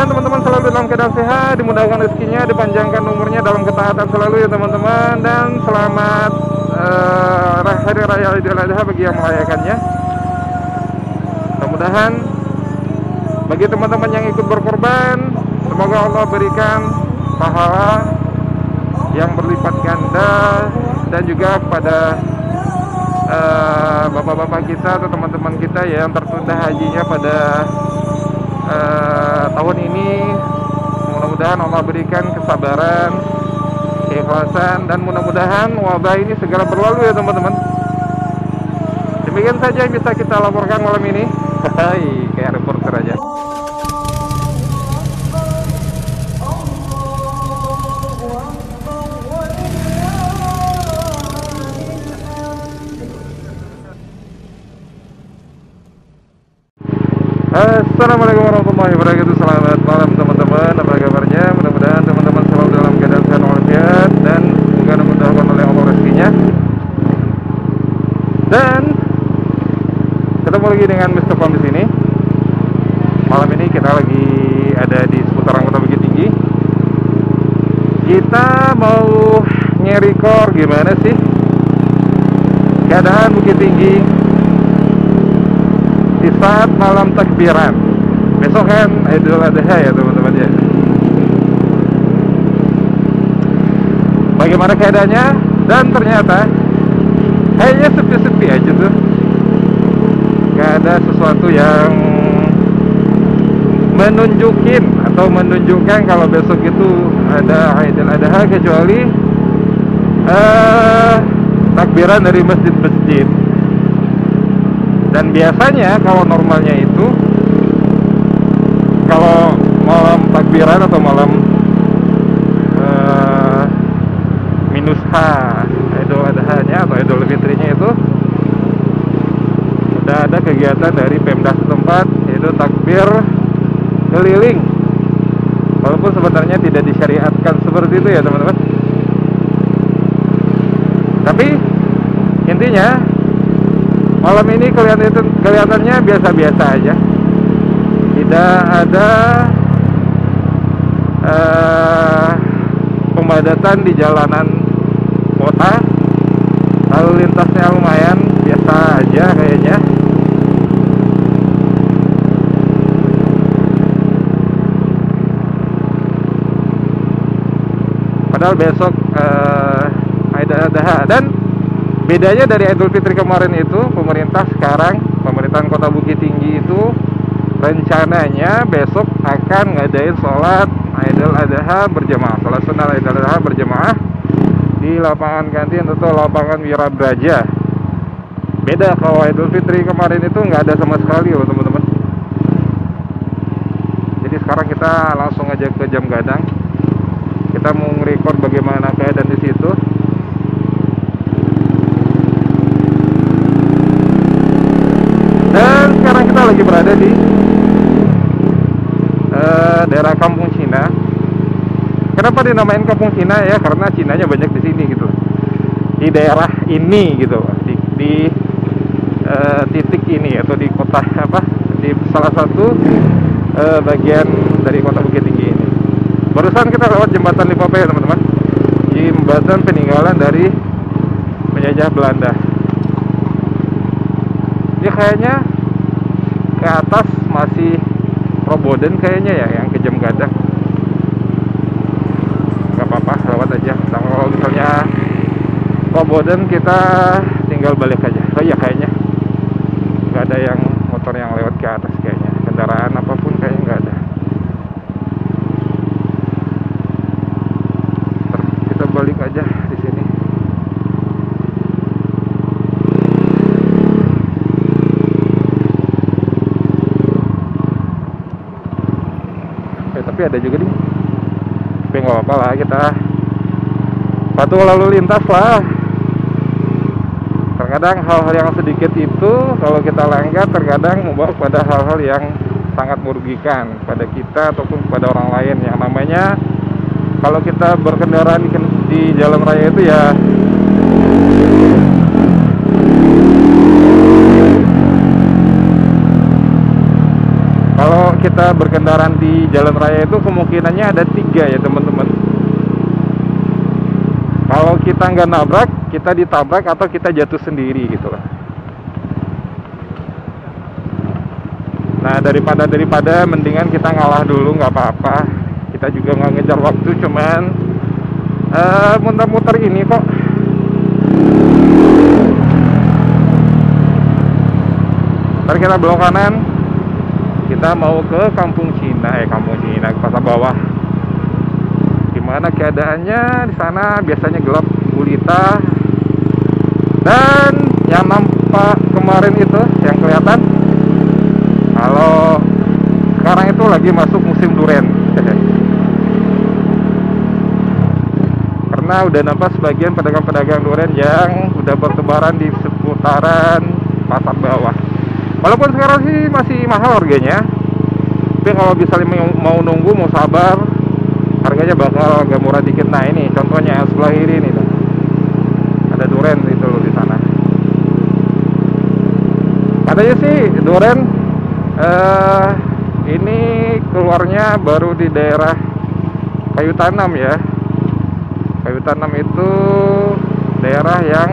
Mudah-mudahan teman-teman selalu dalam keadaan sehat, dimudahkan rezekinya, dipanjangkan umurnya dalam ketaatan selalu ya teman-teman. Dan selamat Hari Raya Idul Adha bagi yang merayakannya. Mudah-mudahan bagi teman-teman yang ikut berkorban, semoga Allah berikan pahala yang berlipat ganda. Dan juga kepada bapak-bapak kita atau teman-teman kita ya yang tertunda hajinya pada tahun ini, mudah-mudahan Allah berikan kesabaran, keikhlasan, dan mudah-mudahan wabah ini segera berlalu ya teman-teman. Demikian saja yang bisa kita laporkan malam ini. Hai, kayak reporter aja. Assalamualaikum warahmatullahi wabarakatuh. Selamat malam teman-teman. Apa kabarnya? Mudah-mudahan teman-teman selalu dalam keadaan sehat walafiat dan juga dimudahkan oleh Allah rezekinya. Dan ketemu lagi dengan Mr. Pam di sini. Malam ini kita lagi ada di seputaran Kota Bukit Tinggi. Kita mau nge-record gimana sih keadaan Bukit Tinggi di saat malam takbiran. Besok kan Idul Adha ya teman-teman ya. Bagaimana keadaannya? Dan ternyata kayaknya sepi-sepi aja tuh. Gak ada sesuatu yang menunjukkan kalau besok itu ada Idul Adha, kecuali takbiran dari masjid-masjid. Dan biasanya kalau normalnya itu, kalau malam takbiran atau malam minus H Idul Adha-nya atau Idul Fitrinya itu sudah ada kegiatan dari Pemda setempat, yaitu takbir keliling. Walaupun sebenarnya tidak disyariatkan seperti itu ya teman-teman. Tapi intinya malam ini kelihatannya biasa-biasa aja. Tidak ada pemadatan di jalanan kota. Lalu lintasnya lumayan biasa aja kayaknya. Padahal besok Idul Adha. Dan bedanya dari Idul Fitri kemarin itu, pemerintahan Kota Bukit Tinggi itu rencananya besok akan ngadain sholat Idul Adha berjamaah, sholat sunnah Idul Adha berjamaah di lapangan kantin atau lapangan Wirabraja. Beda kalau Idul Fitri kemarin itu nggak ada sama sekali loh teman-teman. Jadi sekarang kita langsung aja ke Jam Gadang. Kita mau nge-record bagaimana keadaan di situ. Dan sekarang kita lagi berada di daerah Kampung Cina. Kenapa dinamain Kampung Cina ya? Karena Cinanya banyak di sini gitu. Di daerah ini gitu. Di titik ini atau di kota di salah satu bagian dari Kota Bukit Tinggi ini. Barusan kita lewat jembatan Lipope ya teman-teman. Jembatan peninggalan dari penjajah Belanda. Ya kayaknya ke atas masih Roboden kayaknya ya, yang ke Jam Gadang. Gak apa-apa, lewat aja. Nah, kalau misalnya Roboden kita tinggal balik aja. Oh iya kayaknya gak ada yang motor yang lewat ke atas kayaknya. Kendaraan apapun kayaknya gak ada. Kita balik aja di sini. Tapi ada juga nih. Tapi nggak apa-apa lah, kita patuh lalu lintas lah. Terkadang hal-hal yang sedikit itu kalau kita langgar terkadang membawa pada hal-hal yang sangat merugikan pada kita ataupun pada orang lain. Yang namanya kalau kita berkendara di jalan raya itu ya Kalau kita berkendaraan di jalan raya itu kemungkinannya ada 3 ya teman-teman. Kalau kita nggak nabrak, kita ditabrak atau kita jatuh sendiri gitu lah. Nah daripada mendingan kita ngalah dulu, nggak apa-apa. Kita juga nggak ngejar waktu, cuman muter-muter ini kok. Ntar kita belok kanan, kita mau ke Kampung Cina, ke Pasar Bawah. Gimana keadaannya di sana? Biasanya gelap gulita. Dan yang nampak kemarin itu, yang kelihatan, kalau sekarang itu lagi masuk musim duren. Karena udah nampak sebagian pedagang-pedagang duren yang udah bertebaran di seputaran Pasar Bawah. Walaupun sekarang sih masih mahal harganya, tapi kalau bisa mau nunggu, mau sabar, harganya bakal agak murah dikit. Nah ini contohnya sebelah kiri ini tuh, ada duren itu loh di sana. Katanya sih duren ini keluarnya baru di daerah Kayu Tanam ya. Kayu Tanam itu daerah yang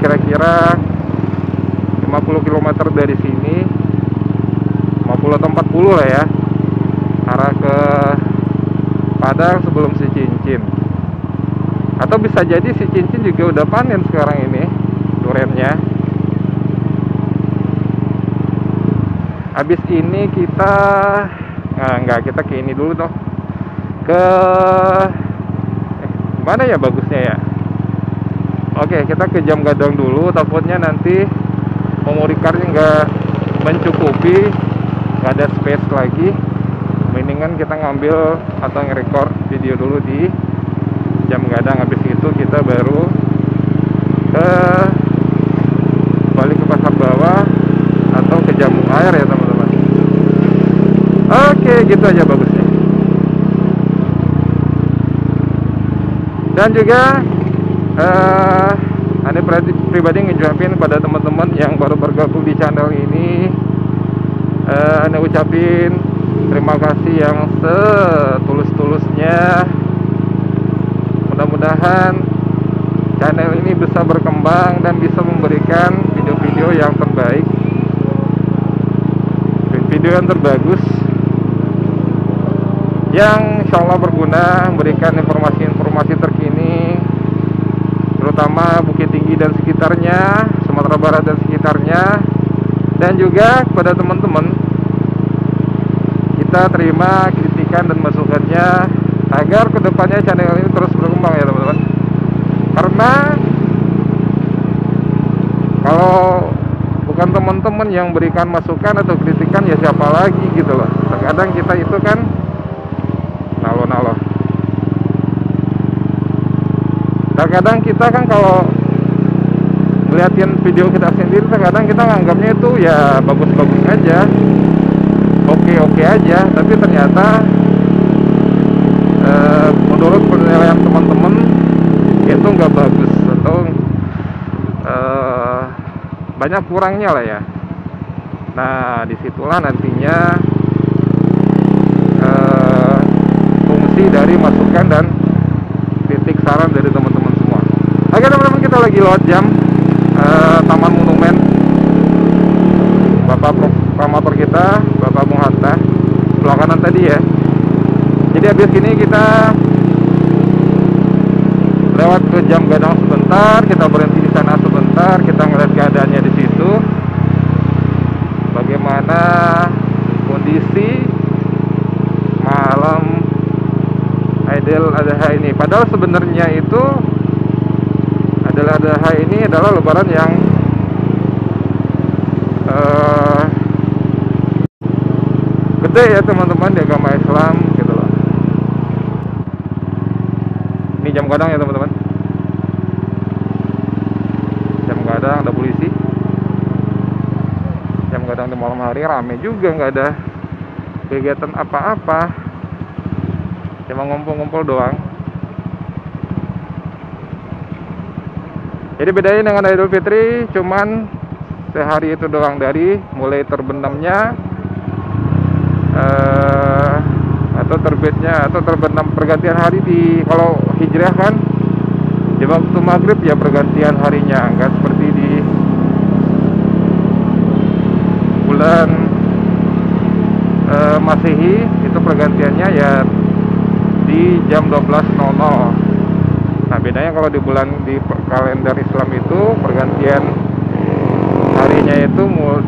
kira-kira 50 km dari sini, 50 atau 40 lah ya, arah ke Padang sebelum si Cincin. Atau bisa jadi si Cincin juga udah panen sekarang ini durennya. Habis ini kita kita ke ini dulu toh, ke mana ya bagusnya ya. Oke, kita ke Jam Gadang dulu, takutnya nanti memory card-nya nggak mencukupi, nggak ada space lagi. Mendingan kita ngambil atau nge-record video dulu di Jam Gadang. Habis itu kita baru balik ke Pasar Bawah atau ke Jamu Air ya teman-teman. Oke, gitu aja bagusnya. Dan juga Anda pribadi ngejuapin pada teman-teman yang baru bergabung di channel ini, Anda ucapin terima kasih yang setulus-tulusnya. Mudah-mudahan channel ini bisa berkembang dan bisa memberikan video-video yang terbaik, video yang terbagus, yang insya Allah berguna, memberikan informasi-informasi terkini, terutama Bukit Tinggi dan sekitarnya, Sumatera Barat dan sekitarnya. Dan juga kepada teman-teman, kita terima kritikan dan masukannya agar kedepannya channel ini terus berkembang ya teman-teman. Karena kalau bukan teman-teman yang berikan masukan atau kritikan, ya siapa lagi gitu loh. Terkadang kita itu kan nalo-nalo. Terkadang kita kan kalau ngeliatin video kita sendiri, terkadang kita nganggapnya itu ya bagus-bagus aja, oke-oke aja. Tapi ternyata menurut penilaian teman-teman itu nggak bagus atau banyak kurangnya lah ya. Nah disitulah nantinya fungsi dari masukan dan kritik saran dari teman-teman semua. Oke teman-teman, kita lagi lewat jam Taman Monumen. Bapak promotor kita, Bapak Bung Hatta, sebelah kanan tadi ya. Jadi habis ini kita lewat ke Jam Gadang sebentar, kita berhenti di sana sebentar, kita ngeliat keadaannya di situ, bagaimana kondisi malam Idul Adha ini. Padahal sebenarnya itu Idul Adha ini adalah lebaran yang gede ya teman-teman di agama Islam gitu loh. Ini Jam Gadang ya teman-teman. Jam Gadang ada polisi. Jam Gadang di malam hari rame juga, nggak ada kegiatan apa-apa, cuma ngumpul-ngumpul doang. Jadi bedanya dengan Idul Fitri, cuman sehari itu doang, dari mulai terbenamnya atau terbitnya atau terbenam pergantian hari di, kalau hijriah kan di waktu maghrib ya pergantian harinya, nggak seperti di bulan Masehi itu pergantiannya ya di jam 12.00. Nah bedanya kalau di bulan di kalender Islam itu pergantian harinya itu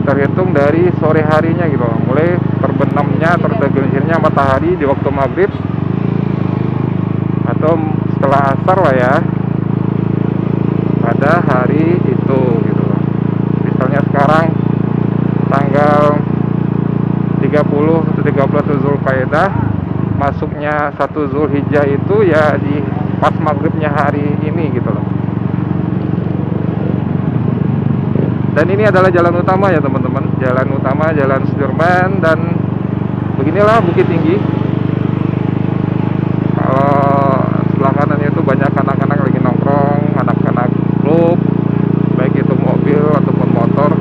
terhitung dari sore harinya gitu, mulai terbenamnya atau tergelincirnya matahari di waktu maghrib atau setelah asar lah ya, pada hari itu gitu. Misalnya sekarang tanggal 30 atau 31 Zulkaidah, masuknya 1 Zulhijjah itu ya di pas maghribnya hari ini gitu loh. Dan ini adalah jalan utama ya teman-teman, jalan utama, Jalan Sudirman, dan beginilah Bukit Tinggi. Kalau sebelah kanannya itu banyak anak-anak lagi nongkrong, anak-anak klub, baik itu mobil ataupun motor.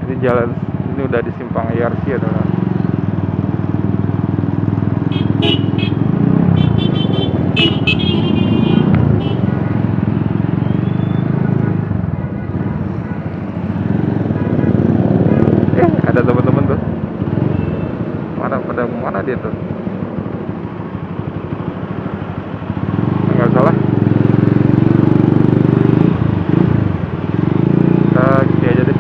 Ini jalan ini udah di simpang IRC ya teman-teman. Ada teman-teman tuh, mana dia tuh, nggak salah kita gini aja deh.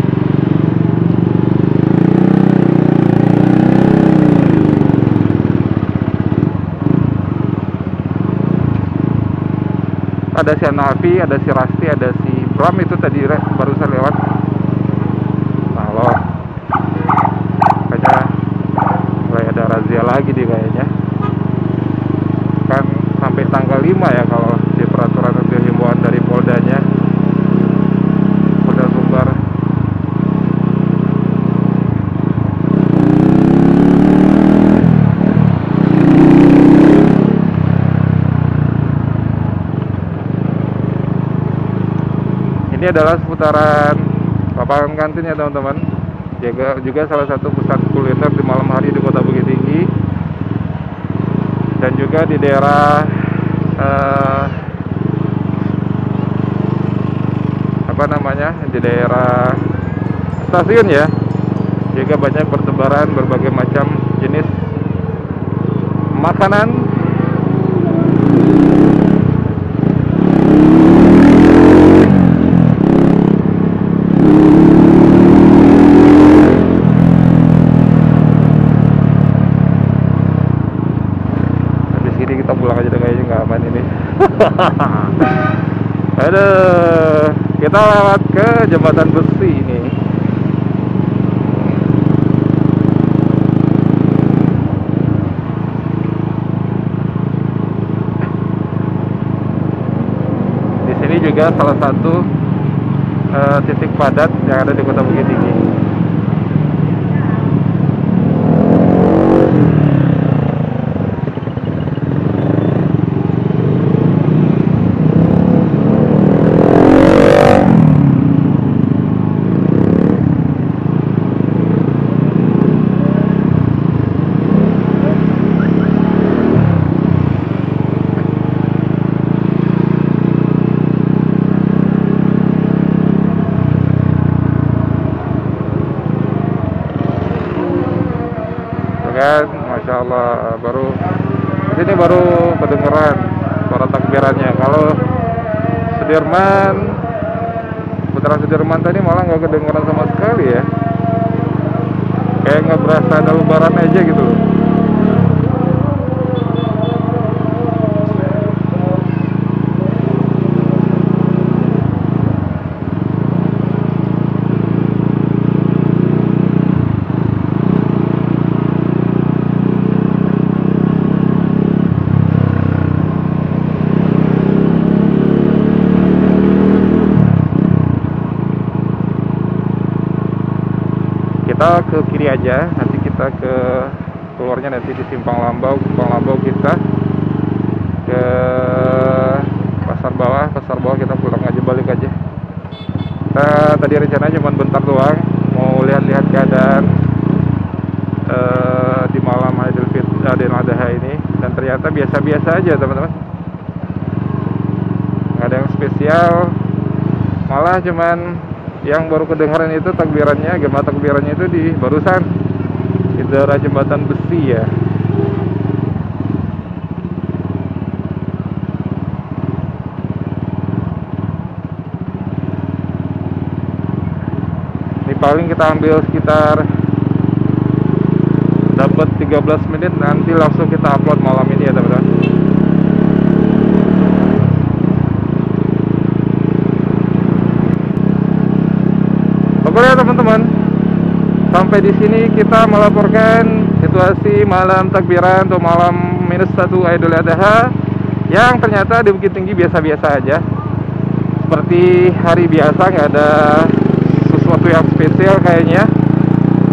Ada si Hanafi, ada si Rasti, ada si Bram itu tadi barusan lewat. Nah loh, kayaknya mulai ada razia lagi di kayaknya. Kan sampai tanggal 5 ya kalau di peraturan atau himbauan dari Poldanya, Polda Sumbar. Ini adalah seputaran lapangan kantin ya teman-teman. Juga salah satu pusat kuliner di malam hari di Kota Bukit Tinggi, dan juga di daerah di daerah stasiun ya, juga banyak bertebaran berbagai macam jenis makanan. Kita pulang aja deh, kayaknya nggak aman ini. Aduh, kita lewat ke jembatan besi ini. Di sini juga salah satu titik padat yang ada di Kota Bukit Tinggi. Kan, Masya Allah, ini baru kedengeran suara takbirannya. Kalau Sudirman, Putra Sudirman tadi malah nggak kedengeran sama sekali ya, kayak nggak berasa ada lebaran aja gitu loh. Kita ke kiri aja, nanti kita keluarnya nanti di Simpang Lambau kita ke pasar bawah kita pulang aja, balik aja. Kita tadi rencananya cuma bentar doang, mau lihat-lihat keadaan di malam Idul Adha ini, dan ternyata biasa-biasa aja teman-teman, nggak ada yang spesial, malah cuman yang baru kedengaran itu takbirannya, gema takbirannya itu di barusan di daerah jembatan besi ya. Ini paling kita ambil sekitar dapat 13 menit, nanti langsung kita upload malam ini ya teman-teman. Oke ya teman-teman, sampai di sini kita melaporkan situasi malam takbiran atau malam -1 Idul Adha yang ternyata di Bukit Tinggi biasa-biasa aja, seperti hari biasa, nggak ada sesuatu yang spesial kayaknya.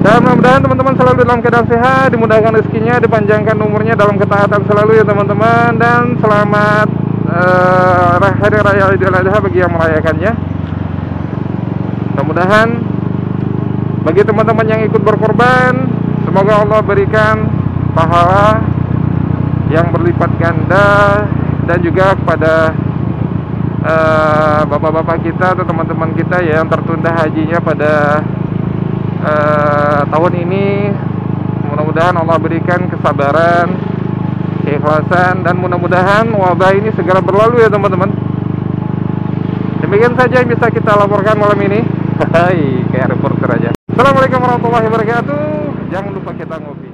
Dan mudah-mudahan teman-teman selalu dalam keadaan sehat, dimudahkan rezekinya, dipanjangkan umurnya dalam ketaatan selalu ya teman-teman. Dan selamat Hari Raya Idul Adha bagi yang merayakannya. Mudah-mudahan bagi teman-teman yang ikut berkorban, semoga Allah berikan pahala yang berlipat ganda, dan juga kepada bapak-bapak kita atau teman-teman kita yang tertunda hajinya pada tahun ini, mudah-mudahan Allah berikan kesabaran, keikhlasan, dan mudah-mudahan wabah ini segera berlalu ya teman-teman. Demikian saja yang bisa kita laporkan malam ini. Hai, kayak reporter aja. Assalamualaikum warahmatullahi wabarakatuh. Jangan lupa kita ngopi.